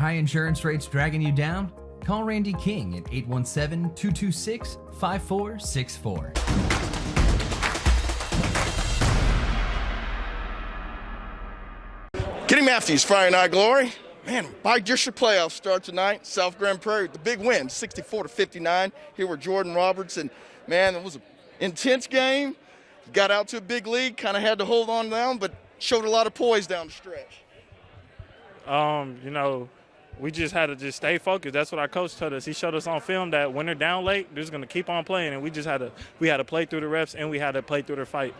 high insurance rates dragging you down? Call Randy King at 817-226-5464. Kenny Matthews, Friday Night Glory. Man, by-district playoff start tonight. South Grand Prairie, the big win, 64-59. Here with Jordan Roberts. And, man, it was an intense game. Got out to a big lead, kind of had to hold on down, but showed a lot of poise down the stretch. We just had to just stay focused. That's what our coach told us. He showed us on film that when they're down late, they're just going to keep on playing, and we had to play through the reps, and we had to play through the fight.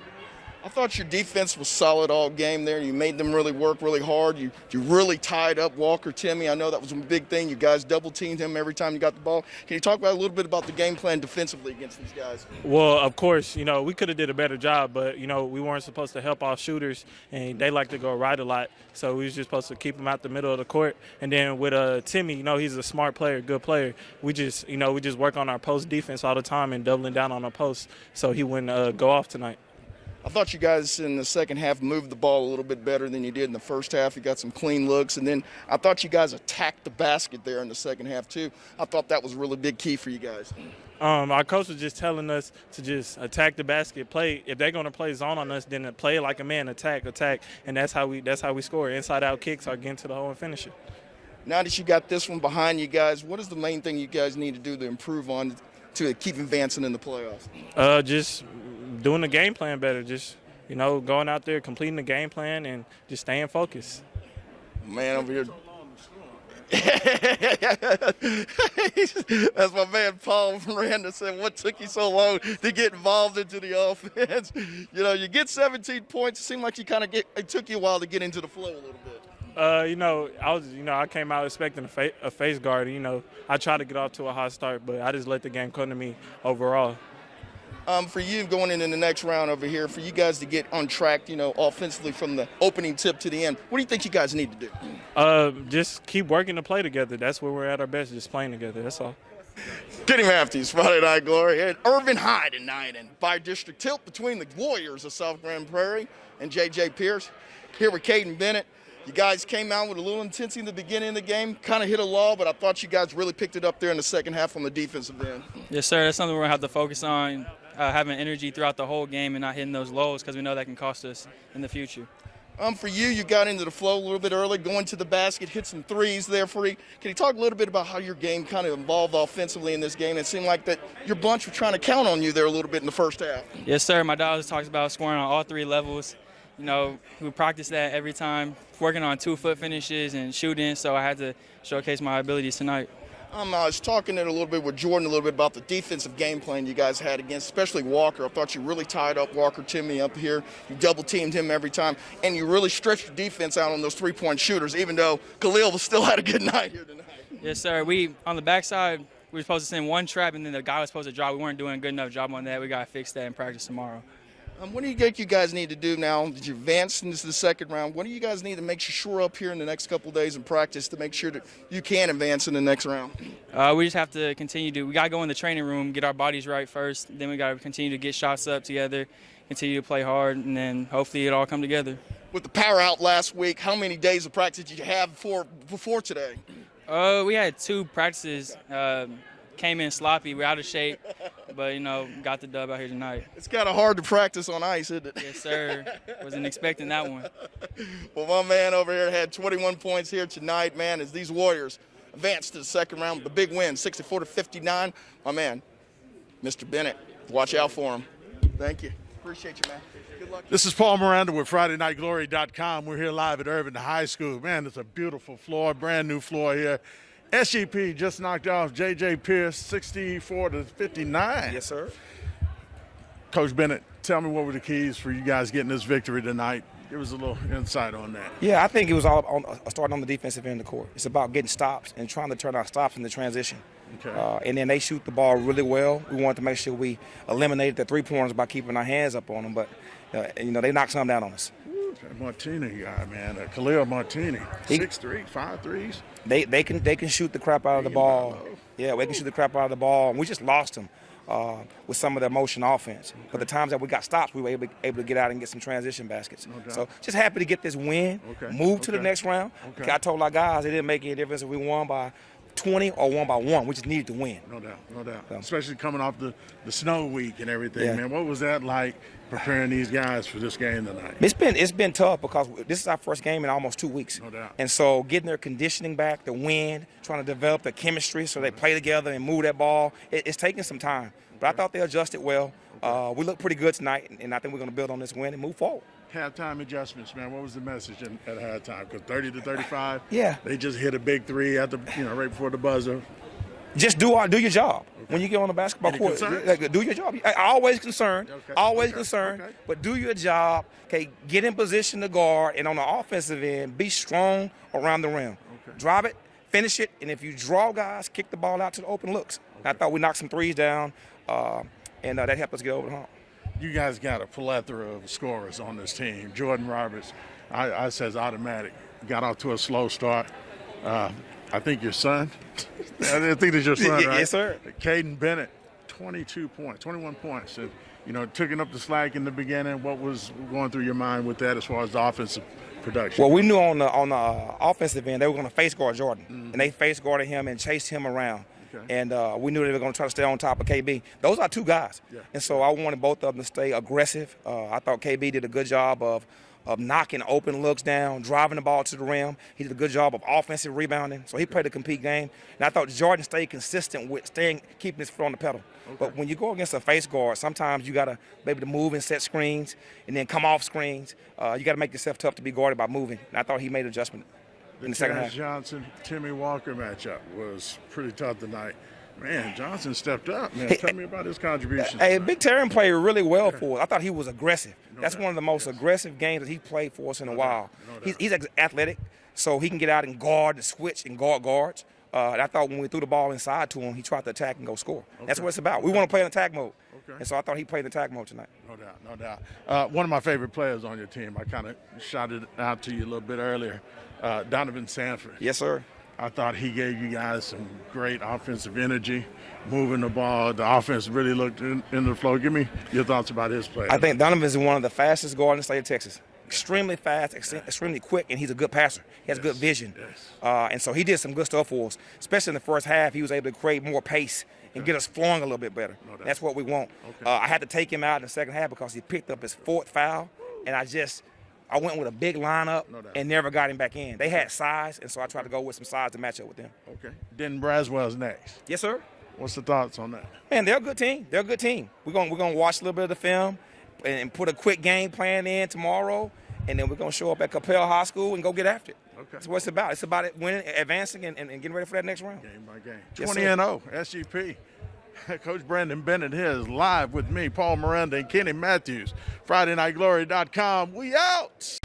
I thought your defense was solid all game there. You made them really work really hard. You really tied up Walker Timmy. I know that was a big thing. You guys double-teamed him every time you got the ball. Can you talk about a little bit about the game plan defensively against these guys? Well, of course, we could have did a better job, but, we weren't supposed to help our shooters, and they like to go right a lot. So we was just supposed to keep them out the middle of the court. And then with Timmy, he's a smart player, good player. We just work on our post defense all the time and doubling down on our posts so he wouldn't go off tonight. I thought you guys in the second half moved the ball a little bit better than you did in the first half. You got some clean looks, and then I thought you guys attacked the basket there in the second half too. I thought that was a really big key for you guys. Our coach was just telling us to just attack the basket, play. If they're going to play zone on us, then play like a man, attack, and that's how we score. Inside-out kicks are getting to the hole and finish it. Now that you got this one behind you guys, what is the main thing you guys need to do to improve on to keep advancing in the playoffs? Just doing the game plan better, just, going out there, completing the game plan, and just staying focused. Man, over here. That's my man Paul Miranda said, what took you so long to get involved into the offense? You get 17 points. It seemed like it took you a while to get into the flow a little bit. I came out expecting a face guard. I tried to get off to a hot start, but I just let the game come to me overall. For you going into the next round over here, for you guys to get on track, offensively from the opening tip to the end, what do you think you guys need to do? Just keep working to play together. That's where we're at our best, just playing together. That's all. Kenny Matthews, Friday Night Glory, and Irvin High tonight, and by-district tilt between the Warriors of South Grand Prairie and J.J. Pearce. Here with Khaden Bennett. You guys came out with a little intensity in the beginning of the game, kind of hit a lull, but I thought you guys really picked it up there in the second half on the defensive end. Yes, sir. That's something we're going to have to focus on, having energy throughout the whole game and not hitting those lows because we know that can cost us in the future. For you got into the flow a little bit early, going to the basket, hit some threes there for you. Can you talk a little bit about how your game kind of evolved offensively in this game? It seemed like that your bunch were trying to count on you there a little bit in the first half. Yes, sir. My dad always talks about scoring on all three levels. We practice that every time, working on 2-foot finishes and shooting, so I had to showcase my abilities tonight. I was talking a little bit with Jordan a little bit about the defensive game plan you guys had against, especially Walker. I thought you really tied up Walker Timmy up here. You double-teamed him every time, and you really stretched your defense out on those three-point shooters, even though Khalil still had a good night here tonight. Yes, sir. On the backside, we were supposed to send one trap, and then the guy was supposed to drop. We weren't doing a good enough job on that. We got to fix that in practice tomorrow. What do you think you guys need to do now that you advanced into the second round? What do you guys need to make sure up here in the next couple of days in practice to make sure that you can advance in the next round? We just have to we got to go in the training room, get our bodies right first. Then we got to continue to get shots up together, continue to play hard, and then hopefully it all come together. With the power out last week, how many days of practice did you have before today? We had 2 practices. Came in sloppy. We're out of shape, but, got the dub out here tonight. It's kind of hard to practice on ice, isn't it? Yes, sir. Wasn't expecting that one. Well, my man over here had 21 points here tonight, man, as these Warriors advance to the second round with a big win, 64-59. My man, Mr. Bennett, watch out for him. Thank you. Appreciate you, man. Good luck. This is Paul Miranda with FridayNightGlory.com. We're here live at Irvin High School. Man, it's a beautiful floor, brand new floor here. SGP just knocked off J.J. Pearce 64-59. Yes, sir. Coach Bennett, tell me what were the keys for you guys getting this victory tonight? Give us a little insight on that. Yeah, I think it was all starting on the defensive end of the court. It's about getting stops and trying to turn our stops into transition. Okay. And then they shoot the ball really well. We wanted to make sure we eliminated the three-pointers by keeping our hands up on them, but they knocked some down on us. That Martini guy, man, Khalil Martini, 6'3", 5 threes. They can shoot the crap out of the ball. Yeah, they can shoot the crap out of the ball. We just lost him with some of the motion offense. But the times that we got stops, we were able to get out and get some transition baskets. So just happy to get this win, move to the next round. I told our guys it didn't make any difference if we won by 20 or won by 1. We just needed to win. No doubt, no doubt. So. Especially coming off the snow week and everything, man. What was that like preparing these guys for this game tonight? It's been tough because this is our first game in almost 2 weeks. No doubt. And so getting their conditioning back, the wind, trying to develop the chemistry so they play together and move that ball, it's taking some time. But I thought they adjusted well. We look pretty good tonight, and I think we're going to build on this win and move forward. Halftime adjustments, man. What was the message at halftime? Because 30-35, yeah, they just hit a big three at the right before the buzzer. Just do your job. When you get on the basketball court, do your job. Always concerned, but do your job. Okay, get in position to guard, and on the offensive end, be strong around the rim. Drive it, finish it, and if you draw guys, kick the ball out to the open looks. I thought we knocked some threes down, and that helped us get over the hump. You guys got a plethora of scorers on this team. Jordan Roberts, I says automatic. Got off to a slow start. I think your son. I think it's your son, right? Yes, sir. Khaden Bennett, 21 points. And, taking up the slack in the beginning. What was going through your mind with that as far as the offensive production? Well, we knew on the offensive end they were going to face guard Jordan, and they face guarded him and chased him around. And we knew they were going to try to stay on top of KB. Those are two guys. And so I wanted both of them to stay aggressive. I thought KB did a good job of knocking open looks down, driving the ball to the rim. He did a good job of offensive rebounding. So he played a compete game. And I thought Jordan stayed consistent with keeping his foot on the pedal. But when you go against a face guard, sometimes you got to be able to move and set screens and then come off screens. You got to make yourself tough to be guarded by moving. And I thought he made an adjustment. In the second half. Johnson-Timmy Walker matchup was pretty tough tonight. Man, Johnson stepped up, man. Tell me about his contributions. Hey, Big Terry played really well for us. I thought he was aggressive. That's one of the most aggressive games that he played for us in a while. He's athletic, so he can get out and guard and switch and guard guards. And I thought when we threw the ball inside to him, he tried to attack and go score. That's what it's about. We want to play in attack mode. And so I thought he played in attack mode tonight. No doubt. One of my favorite players on your team, I kind of shouted it out to you a little bit earlier, Donovan Sanford. Yes, sir. I thought he gave you guys some great offensive energy, moving the ball. The offense really looked in the flow. Give me your thoughts about his play. I think Donovan is one of the fastest guards in the state of Texas. Extremely fast, extremely quick, and he's a good passer. He has good vision. And so he did some good stuff for us, especially in the first half. He was able to create more pace and get us flowing a little bit better. That's what we want. I had to take him out in the second half because he picked up his 4th foul, and I went with a big lineup and never got him back in. They had size, and so I tried to go with some size to match up with them. Denton Braswell's next. Yes, sir. What's the thoughts on that? Man, they're a good team. We're gonna watch a little bit of the film and put a quick game plan in tomorrow, and then we're gonna show up at Capel High School and go get after it. That's what it's about. It's about it winning, advancing, and getting ready for that next round. Game by game. Yes, 20-0, SGP. Coach Brandon Bennett here is live with me, Paul Miranda, and Kenny Matthews. FridayNightGlory.com. We out.